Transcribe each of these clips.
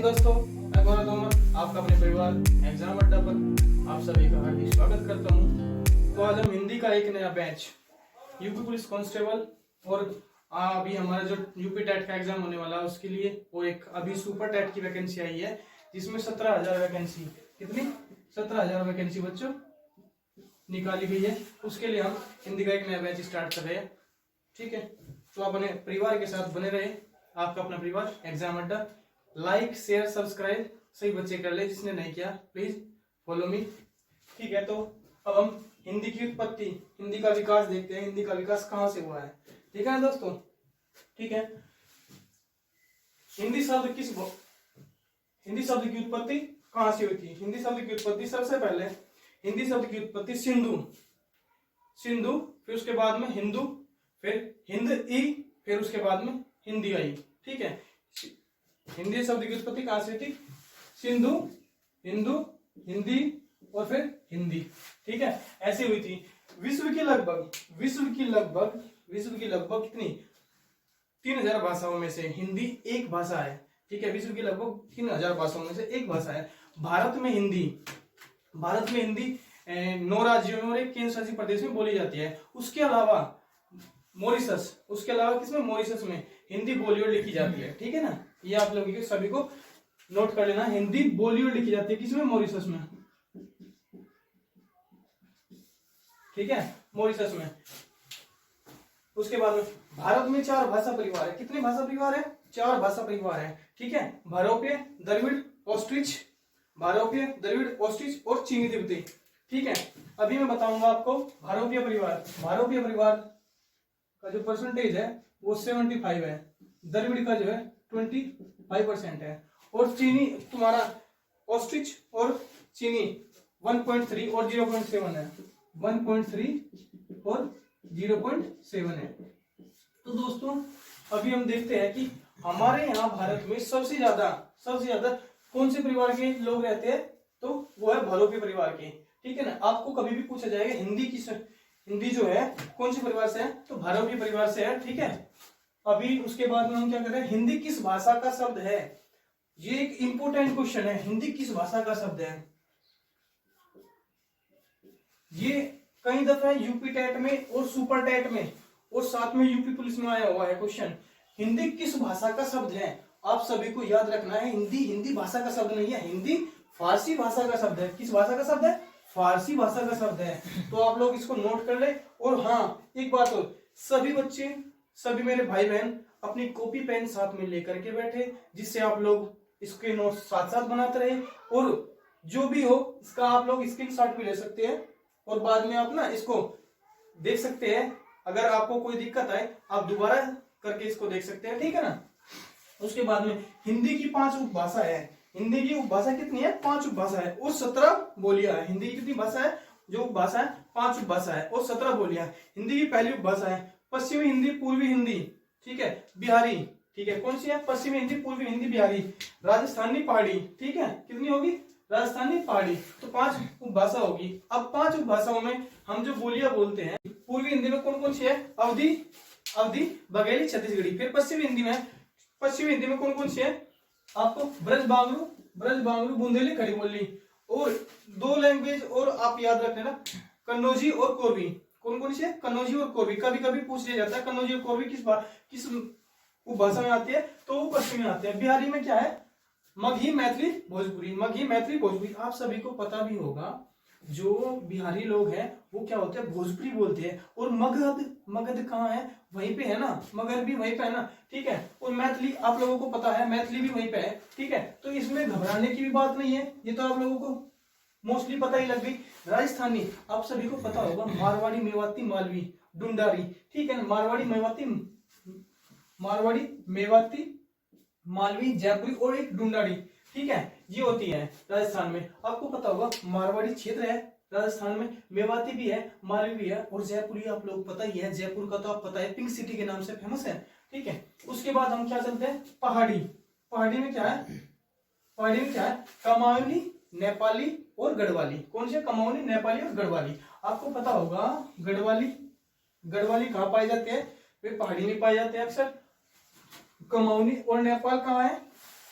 हिंद दोस्तों, मैं गौरव तोमर आपका अपने परिवार एग्जाम अड्डा पर आप सभी का हार्दिक स्वागत करता हूं। तो आज हम हिंदी का एक नया बैच यूपी पुलिस कांस्टेबल और अभी हमारा जो यूपी टेट का एग्जाम होने वाला है उसके लिए वो एक अभी सुपर टेट की वैकेंसी आई है जिसमें 17,000 वैकेंसी, कितनी 17,000 वैकेंसी बच्चों निकाली गई है। उसके लिए हम हिंदी का एक नया बैच स्टार्ट कर रहे हैं। ठीक है, तो अपने परिवार के साथ बने रहे। आपका अपना परिवार एग्जाम अड्डा, लाइक शेयर सब्सक्राइब सही बच्चे कर ले, जिसने नहीं किया प्लीज फॉलो मी। ठीक है, तो अब हम हिंदी की उत्पत्ति, हिंदी का विकास देखते हैं। हिंदी का विकास कहाँ से हुआ है, ठीक है ना दोस्तों। ठीक है, हिंदी शब्द की उत्पत्ति कहाँ से हुई थी। हिंदी शब्द की उत्पत्ति सबसे पहले हिंदी शब्द की उत्पत्ति सिंधु, फिर उसके बाद में हिंदू, फिर हिंद ई, फिर उसके बाद में हिंदी आई। ठीक है, हिंदी शब्द की उत्पत्ति कहां से थी, सिंधु, हिंदू, हिंदी और फिर हिंदी। ठीक है, ऐसी हुई थी। विश्व की लगभग कितनी 3,000 भाषाओं में से हिंदी एक भाषा है। ठीक है, विश्व की लगभग 3,000 भाषाओं में से एक भाषा है। भारत में हिंदी 9 राज्यों में और एक केंद्र शासित प्रदेश में बोली जाती है। उसके अलावा किसमें, मॉरिशस में हिंदी बोली और लिखी जाती है। ठीक है ना, ये आप लोगों के सभी को नोट कर लेना। हिंदी बोली और लिखी जाती है किसमें, मॉरिशस में। ठीक है, मॉरिशस में। उसके बाद में भारत में 4 भाषा परिवार है। कितने भाषा परिवार है, 4 भाषा परिवार है। ठीक है, भारोपीय, द्रविड़, ऑस्ट्रिच और चीनी तिब्बती। ठीक है, अभी मैं बताऊंगा आपको भारोपीय परिवार का जो परसेंटेज है वो 75 है, द्रविड़ का जो है 25% है, और चीनी तुम्हारा ऑस्ट्रिच और चीनी 1.3 और 0.7 है। 1.3 और 0.7 है। तो दोस्तों अभी हम देखते हैं कि हमारे यहाँ भारत में सबसे ज्यादा कौन से परिवार के लोग रहते हैं, तो वो है भारोपीय परिवार के। ठीक है ना, आपको कभी भी पूछा जाएगा हिंदी जो है कौन से परिवार से है, तो भारोपीय परिवार से है। ठीक है, अभी उसके बाद में हम क्या कर रहे हैं, हिंदी किस भाषा का शब्द है। ये एक इंपोर्टेंट क्वेश्चन है, हिंदी किस भाषा का शब्द है। ये कई दफा यूपी टेट में और सुपर टेट में और साथ में यूपी पुलिस में आया हुआ है क्वेश्चन, हिंदी किस भाषा का शब्द है। आप सभी को याद रखना है, हिंदी भाषा का शब्द नहीं है, हिंदी फारसी भाषा का शब्द है। किस भाषा का शब्द है, फारसी भाषा का शब्द है। तो आप लोग इसको नोट कर ले। और हाँ, एक बात और, सभी मेरे भाई बहन अपनी कॉपी पेन साथ में लेकर के बैठे, जिससे आप लोग इसके नोट साथ बनाते रहे। और जो भी हो इसका आप लोग स्क्रीनशॉट भी ले सकते हैं और बाद में आप ना इसको देख सकते हैं। अगर आपको कोई दिक्कत आए आप दोबारा करके इसको देख सकते हैं। ठीक है ना, उसके बाद में हिंदी की 5 उपभाषा है। हिंदी की उपभाषा कितनी है, 5 उपभाषा है और 17 बोलियां है। हिंदी की कितनी भाषा है, जो उपभाषा है 5 उपभाषा है और 17 बोलियां। हिंदी की पहली उपभाषा है पश्चिमी हिंदी, पूर्वी हिंदी, ठीक है, बिहारी। ठीक है, कौन सी है, पश्चिमी हिंदी, पूर्वी हिंदी, बिहारी, राजस्थानी पहाड़ी। ठीक है, कितनी होगी, राजस्थानी पहाड़ी। तो 5 उपभाषा होगी। अब 5 उपभाषाओं में हम जो बोलियां बोलते हैं, पूर्वी हिंदी में कौन कौन सी है, अवधी, बघेली, छत्तीसगढ़ी। फिर पश्चिमी हिंदी में कौन कौन सी है, आपको ब्रज बांगरू, बुंदेली, खड़ी बोली। और 2 लैंग्वेज और आप याद रख लेना, कन्नौजी और कोरवी। कौन कौन सी है, कन्नौजी और कोरवी। कभी कभी पूछ लिया जाता है कन्नौजी और कोरवी किस उपभाषा में आती है, तो वो पश्चिम में आती है। बिहारी में क्या है, मगही, मैथिली, भोजपुरी। आप सभी को पता भी होगा जो बिहारी लोग हैं वो क्या होते हैं, भोजपुरी बोलते हैं। और मगध कहाँ है, वहीं पे है ना, मगध भी वहीं पे है ना। ठीक है, और मैथिली आप लोगों को पता है, मैथिली भी वहीं पे है। ठीक है, तो इसमें घबराने की भी बात नहीं है, ये तो आप लोगों को मोस्टली पता ही लग गई। राजस्थानी आप सभी को पता होगा, मारवाड़ी, मेवाती, मालवी, डुंडारी। ठीक है ना, मारवाड़ी, मेवाती, मालवी, जयपुरी और एक डुंडारी। ठीक है, ये होती है राजस्थान में। आपको पता होगा मारवाड़ी क्षेत्र है राजस्थान में, मेवाती भी है, मालवी भी है और जयपुरी आप लोग पता ही है। जयपुर का तो आप पता है, पिंक सिटी के नाम से फेमस है। ठीक है, उसके बाद हम क्या चलते हैं, पहाड़ी में क्या है, कमाऊनी, नेपाली और गढ़वाली। कौन से, कमाऊनी, नेपाली और गढ़वाली। आपको पता होगा गढ़वाली कहाँ पाए जाते हैं, वे पहाड़ी में पाए जाते हैं अक्सर। कमाऊनी और नेपाल कहाँ है,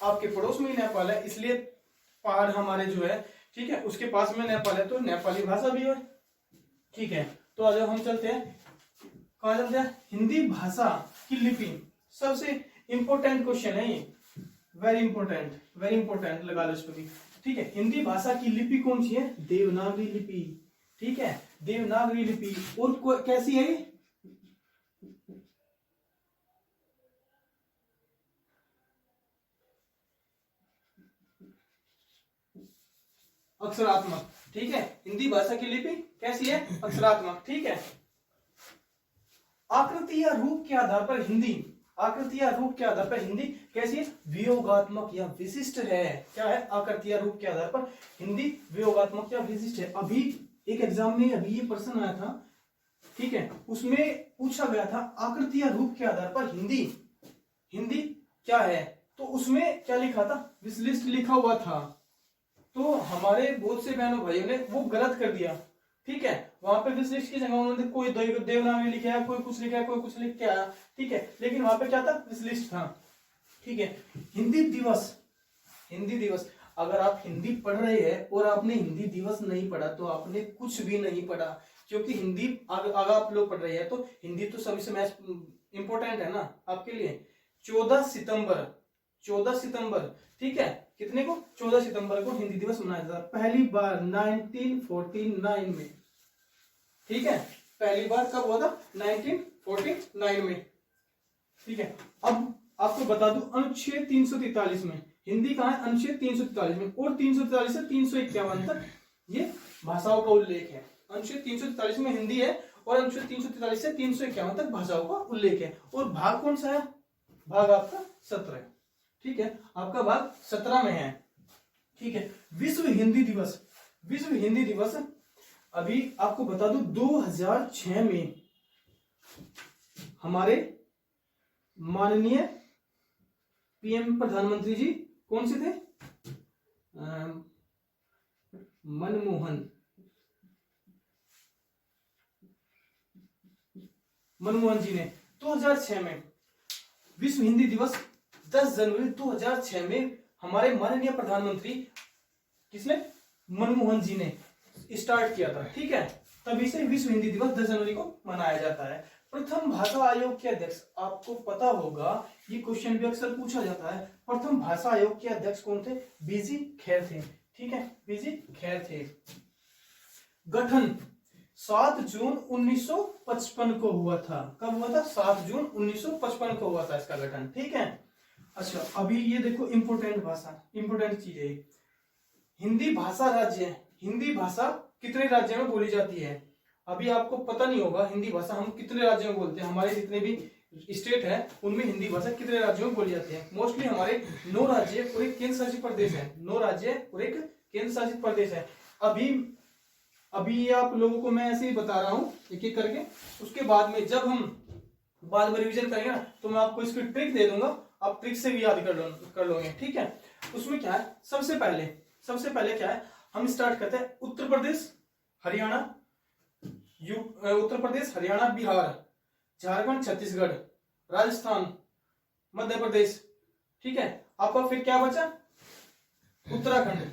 आपके पड़ोस में ही नेपाल है, इसलिए पहाड़ हमारे जो है, ठीक है, उसके पास में नेपाल है, तो नेपाली भाषा भी है। ठीक है, तो आज हम चलते हैं, कहा चलते हैं, हिंदी भाषा की लिपि। सबसे इंपॉर्टेंट क्वेश्चन है ये, वेरी इंपॉर्टेंट लगा लो इसको भी। ठीक है, हिंदी भाषा की लिपि कौन सी है? देवनागरी लिपि। ठीक है, देवनागरी लिपि। और कैसी है ये? अक्षरात्मक। ठीक है, हिंदी भाषा की लिपि कैसी है? अक्षरात्मक। ठीक है, आकृति या रूप के आधार पर हिंदी, आकृति या रूप के आधार पर हिंदी कैसी है? वियोगात्मक या विशिष्ट है। क्या है? आकृति या रूप के आधार पर हिंदी वियोगात्मक या विशिष्ट है। अभी एक एग्जाम में अभी ये प्रश्न आया था, ठीक है, उसमें पूछा गया था आकृति या रूप के आधार पर हिंदी, हिंदी क्या है? तो उसमें क्या लिखा था? विशिष्ट लिखा हुआ था। तो हमारे बहुत से बहनों भाइयों ने वो गलत कर दिया। ठीक है, वहां पे विशिष्ट की जगह उन्होंने कोई देवनागरी लिखा है, कोई कुछ लिखा है, कोई कुछ लिख के आया। ठीक है, लेकिन वहां पे क्या था? विशिष्ट था। ठीक है, हिंदी दिवस, हिंदी दिवस, अगर आप हिंदी पढ़ रहे हैं और आपने हिंदी दिवस नहीं पढ़ा तो आपने कुछ भी नहीं पढ़ा, क्योंकि हिंदी अगर आप लोग पढ़ रहे हैं तो हिंदी तो सभी से इंपॉर्टेंट है ना आपके लिए। 14 सितंबर, 14 सितंबर, ठीक है, कितने को? 14 सितंबर को हिंदी दिवस मनाया जाता है, पहली बार 1949 में। ठीक है, पहली बार कब हुआ था? 1949 में। ठीक है, अब आपको बता दूं अनुच्छेद 343 में हिंदी कहां है? अनुच्छेद 343 में। और 343 से 351 तक ये भाषाओं का उल्लेख है। अनुच्छेद 343 में हिंदी है और अनुच्छेद 343 से 351 तक भाषाओं का उल्लेख है। और भाग कौन सा है? भाग आपका 17 है। ठीक है, आपका भाग 17 में है। ठीक है, विश्व हिंदी दिवस, विश्व हिंदी दिवस अभी आपको बता दूं 2006 में हमारे माननीय पीएम प्रधानमंत्री जी कौन से थे? मनमोहन जी ने 2006 में विश्व हिंदी दिवस 10 जनवरी 2006 में हमारे माननीय प्रधानमंत्री किसने? मनमोहन जी ने स्टार्ट किया था। ठीक है, तभी से विश्व हिंदी दिवस 10 जनवरी को मनाया जाता है। प्रथम भाषा आयोग के अध्यक्ष, आपको पता होगा ये क्वेश्चन भी अक्सर पूछा जाता है, प्रथम भाषा आयोग के अध्यक्ष कौन थे? बीजी खैर थे। ठीक है, बीजी खैर थे। गठन 7 जून 1955 को हुआ था। कब हुआ था? 7 जून 1955 को हुआ था इसका गठन। ठीक है, अच्छा अभी ये देखो इंपोर्टेंट भाषा, इंपोर्टेंट चीज है। हिंदी भाषा राज्य है, हिंदी भाषा कितने राज्यों में बोली जाती है? अभी आपको पता नहीं होगा हिंदी भाषा हम कितने राज्यों में बोलते हैं। हमारे जितने भी स्टेट है उनमें हिंदी भाषा कितने राज्यों में बोली जाती है? मोस्टली हमारे 9 राज्य और एक केंद्र शासित प्रदेश है। 9 राज्य और एक केंद्र शासित प्रदेश है। अभी आप लोगों को मैं ऐसे ही बता रहा हूँ एक एक करके, उसके बाद में जब हम बाद में रिवीजन करेंगे ना तो मैं आपको इसकी ट्रिक दे दूंगा, आप ट्रिक से भी याद कर लोगे। ठीक है, उसमें क्या है? सबसे पहले क्या है? हम स्टार्ट करते हैं उत्तर प्रदेश, हरियाणा, उत्तर प्रदेश, हरियाणा, बिहार, झारखंड, छत्तीसगढ़, राजस्थान, मध्य प्रदेश। ठीक है, आपका फिर क्या बचा? उत्तराखंड।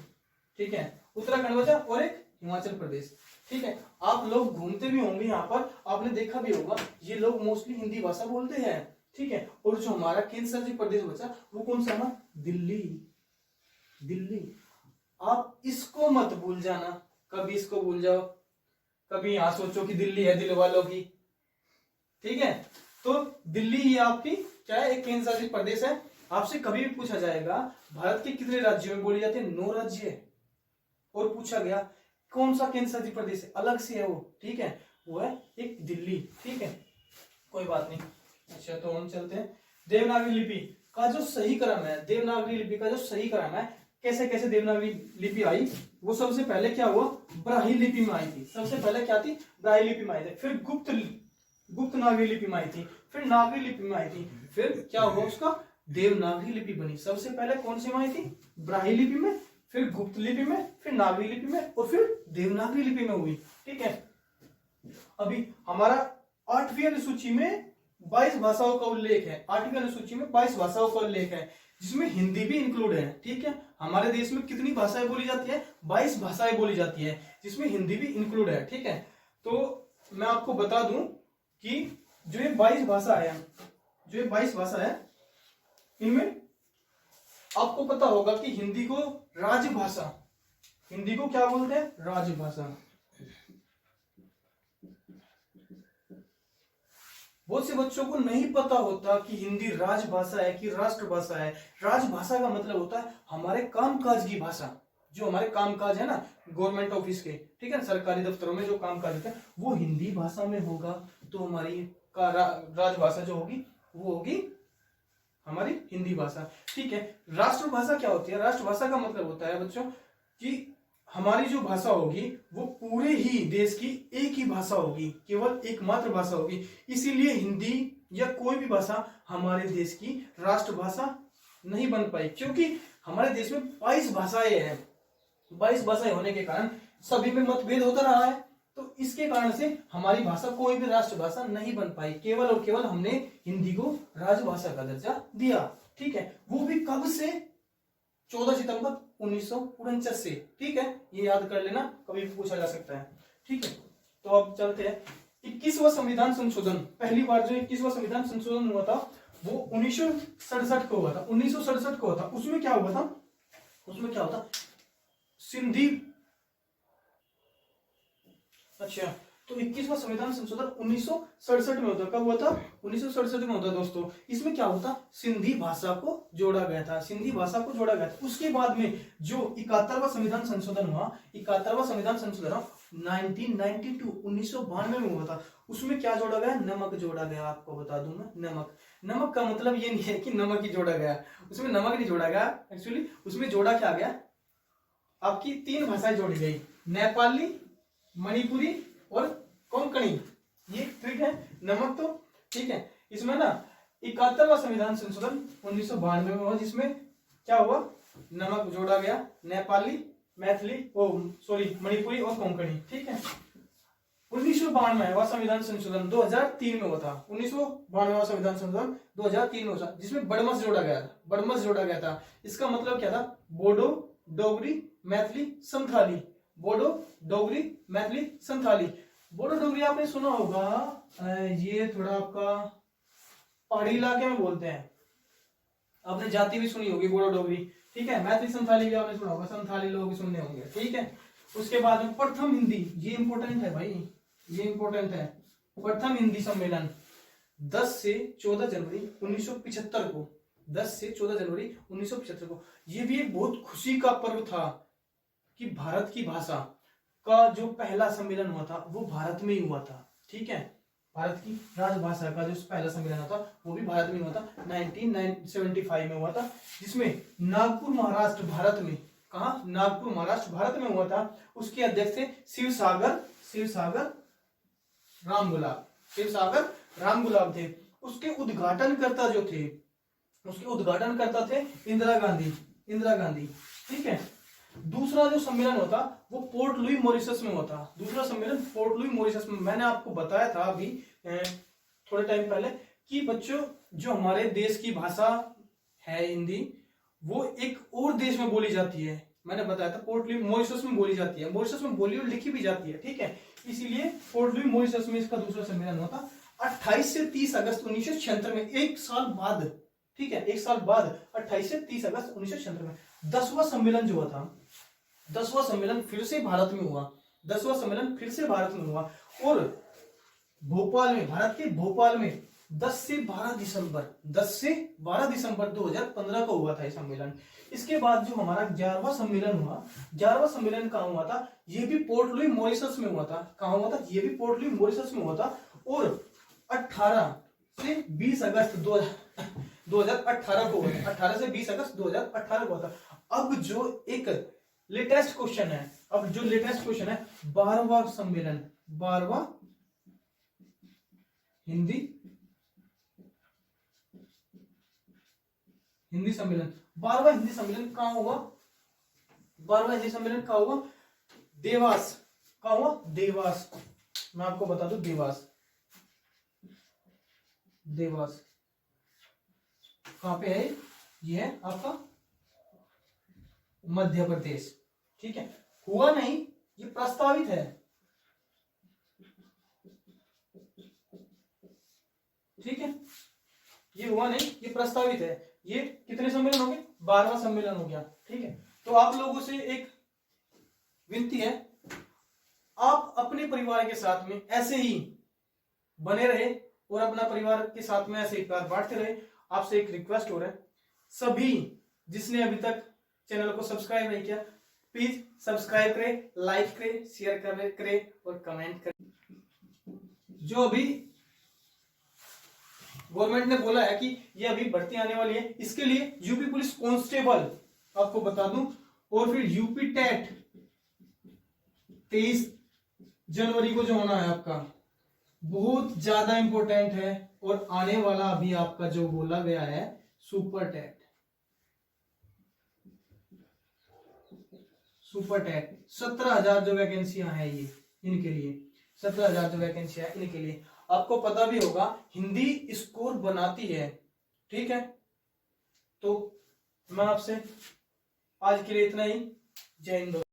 ठीक है, उत्तराखंड बचा और एक हिमाचल प्रदेश। ठीक है, आप लोग घूमते भी होंगे यहाँ पर, आपने देखा भी होगा ये लोग मोस्टली हिंदी भाषा बोलते हैं। ठीक है, और जो हमारा केंद्र शासित प्रदेश बचा वो कौन सा है? दिल्ली। दिल्ली, आप इसको मत भूल जाना, कभी इसको भूल जाओ, कभी यहां सोचो कि दिल्ली है दिल वालों की। ठीक है, तो दिल्ली ही आपकी क्या है? एक केंद्र शासित प्रदेश है। आपसे कभी भी पूछा जाएगा भारत के कितने राज्यों में बोली जाती है? 9 राज्य है। और पूछा गया कौन सा केंद्र शासित प्रदेश है? अलग से है वो। ठीक है, वो है एक दिल्ली। ठीक है, कोई बात नहीं। अच्छा, तो हम चलते हैं देवनागरी लिपि का जो सही क्रम है, देवनागरी लिपि का जो सही क्रम है, कैसे कैसे देवनागरी लिपि आई, वो सबसे पहले क्या हुआ? ब्राह्मी लिपि में आई थी। सबसे पहले क्या थी? ब्राह्मी लिपि में आई थी। फिर गुप्त नागरी लिपि में आई थी, फिर नागरी लिपि में आई थी, फिर क्या हुआ? उसका देवनागरी लिपि बनी। सबसे पहले कौन सी में आई थी? ब्राह्मी लिपि में, फिर गुप्त लिपि में, फिर नागरी लिपि में और फिर देवनागरी लिपि में हुई। ठीक है, अभी हमारा 8वीं अनुसूची में 22 भाषाओं का उल्लेख है। 8वीं अनुसूची में 22 भाषाओं का उल्लेख है। जिसमें हिंदी भी इंक्लूड है। ठीक है, हमारे देश में कितनी भाषाएं बोली जाती है? 22 भाषाएं बोली जाती है, जिसमें हिंदी भी इंक्लूड है। ठीक है, तो मैं आपको बता दूं कि जो ये 22 भाषा है, जो ये 22 भाषा है, इनमें आपको पता होगा कि हिंदी को राजभाषा, हिंदी को क्या बोलते हैं? राजभाषा। बहुत से बच्चों को नहीं पता होता कि हिंदी राजभाषा है कि राष्ट्रभाषा है। राजभाषा का मतलब होता है हमारे कामकाज की भाषा, जो हमारे कामकाज है ना गवर्नमेंट ऑफिस के, ठीक है, सरकारी दफ्तरों में जो कामकाज होता है वो हिंदी भाषा में होगा, तो हमारी राजभाषा जो होगी वो होगी हमारी हिंदी भाषा। ठीक है, राष्ट्रभाषा क्या होती है? राष्ट्रभाषा का मतलब होता है बच्चों कि हमारी जो भाषा होगी वो पूरे ही देश की एक ही भाषा होगी, केवल एकमात्र भाषा होगी। इसीलिए हिंदी या कोई भी भाषा हमारे देश की राष्ट्रभाषा नहीं बन पाई, क्योंकि हमारे देश में 22 भाषाएं हैं। 22 भाषाएं होने के कारण सभी में मतभेद होता रहा है, तो इसके कारण से हमारी भाषा कोई भी राष्ट्रभाषा नहीं बन पाई। केवल और केवल हमने हिंदी को राजभाषा का दर्जा दिया। ठीक है, वो भी कब से? 14 सितंबर 1949 से। ठीक है, ये याद कर लेना, कभी भी पूछा जा सकता है। ठीक है, तो अब चलते हैं 21वां संविधान संशोधन। पहली बार जो 21वां संविधान संशोधन हुआ था वो 1967 को हुआ था। 1967 को हुआ था। उसमें क्या हुआ था? उसमें क्या होता? सिंधी, अच्छा, तो 21वां संविधान संशोधन 1967 में होता। कब हुआ था? 1967 में होता दोस्तों। इसमें क्या होता? सिंधी भाषा को जोड़ा गया था, सिंधी भाषा को जोड़ा गया था। उसके बाद में जो 71वां संविधान संशोधन हुआ, 71वां संविधान संशोधन 1992 में हुआ था। उसमें क्या जोड़ा गया? नमक जोड़ा गया। आपको बता दूं मैं, नमक। नमक का मतलब ये नहीं है कि नमक ही जोड़ा गया, उसमें नमक नहीं जोड़ा गया। एक्चुअली उसमें जोड़ा क्या गया? आपकी 3 भाषाएं जोड़ी गई, नेपाली, मणिपुरी और कोंकणी। ये ठीक है, नमक तो ठीक है। इसमें ना 71वां संविधान संशोधन 1992 में हुआ, जिसमें क्या हुआ? नमक जोड़ा गया, नेपाली, मैथिली, मणिपुरी और कोंकणी। ठीक है, 1992वां संविधान संशोधन 2003 में हुआ था। 1992वां संविधान संशोधन 2003 में हुआ था, जिसमें बड़मस जोड़ा गया था। बड़मस जोड़ा गया था, इसका मतलब क्या था? बोडो, डोगरी, मैथिली, संथाली। बोडो, डोगरी, मैथिली, संथाली। बोडो डोगरी आपने सुना होगा, ये थोड़ा आपका पहाड़ी इलाके में बोलते हैं, आपने जाति भी सुनी होगी बोडो डोगरी। ठीक है, मैथिली संथाली भी आपने सुना होगा, संथाली लोग भी सुनने होंगे। ठीक है, उसके बाद में प्रथम हिंदी, ये इंपॉर्टेंट है भाई, ये इंपॉर्टेंट है। प्रथम हिंदी सम्मेलन 10 से 14 जनवरी 1975 को, 10 से 14 जनवरी 1975 को। ये भी एक बहुत खुशी का पर्व था कि भारत की भाषा का जो पहला सम्मेलन हुआ था वो भारत में ही हुआ था। ठीक है, भारत की राजभाषा का जो पहला सम्मेलन हुआ था वो भी भारत में हुआ था, 1975 में हुआ था, जिसमें नागपुर महाराष्ट्र भारत में, कहा? नागपुर महाराष्ट्र भारत में हुआ था। उसके अध्यक्ष थे शिवसागर राम गुलाब थे। उसके उद्घाटनकर्ता जो थे, उसके उद्घाटनकर्ता थे इंदिरा गांधी। ठीक है, दूसरा जो सम्मेलन होता वो पोर्ट लुई मॉरिशस में होता। दूसरा सम्मेलन पोर्ट लुई मॉरिशस में। मैंने आपको बताया था अभी थोड़े टाइम पहले कि बच्चों जो हमारे देश की भाषा है हिंदी, वो एक और देश में बोली जाती है। मैंने बताया था पोर्ट लुई मॉरिशस में बोली जाती है, मॉरिशस में बोली और लिखी भी जाती है। ठीक है, इसीलिए पोर्ट लुई मॉरिशस में इसका दूसरा सम्मेलन होता 28 से 30 अगस्त 1976 में, एक साल बाद। ठीक है, एक साल बाद 28 से 30 अगस्त 1976 में 10वां सम्मेलन जो हुआ था, 10वां सम्मेलन फिर से भारत में हुआ। 10वां सम्मेलन फिर से भारत में हुआ और भोपाल में, भारत के भोपाल में 10 से 12 दिसंबर 2015 को हुआ था ये सम्मेलन। इसके बाद जो हमारा 11वां सम्मेलन हुआ, 11वां सम्मेलन कहाँ हुआ था? ये भी पोर्ट लुई मॉरिशस में हुआ था। कहाँ हुआ था? ये भी पोर्ट लुई मॉरिशस में हुआ था और 18 से 20 अगस्त 2018 को हुआ था। 18 से 20 अगस्त 2018 को हुआ था। अब जो एक लेटेस्ट क्वेश्चन है, 12वां सम्मेलन, 12वां हिंदी सम्मेलन, 12वां हिंदी सम्मेलन कहाँ हुआ? 12वां हिंदी सम्मेलन कहाँ हुआ? देवास। कहाँ हुआ? देवास। मैं आपको बता दूं, देवास कहाँ पे है? ये है आपका मध्य प्रदेश। ठीक है, हुआ नहीं, ये प्रस्तावित है। ठीक है, ये हुआ नहीं, ये प्रस्तावित है। ये कितने सम्मेलन हो गए? 12वां सम्मेलन हो गया। ठीक है, तो आप लोगों से एक विनती है, आप अपने परिवार के साथ में ऐसे ही बने रहे और अपना परिवार के साथ में ऐसे ही प्यार बांटते रहे। आपसे एक रिक्वेस्ट हो रहा है, सभी जिसने अभी तक चैनल को सब्सक्राइब नहीं किया, प्लीज सब्सक्राइब करें, लाइक करें, शेयर करें और कमेंट करें। जो अभी गवर्नमेंट ने बोला है कि ये अभी भर्ती आने वाली है, इसके लिए यूपी पुलिस कांस्टेबल आपको बता दूं, और फिर यूपी टेट 23 जनवरी को जो होना है आपका, बहुत ज्यादा इंपॉर्टेंट है। और आने वाला अभी आपका जो बोला गया है सुपर टेट 17,000 जो वैकेंसियां हैं, ये इनके लिए 17,000 जो वैकेंसियां हैं इनके लिए। आपको पता भी होगा हिंदी स्कोर बनाती है। ठीक है, तो मैं आपसे आज के लिए इतना ही। जय हिंद।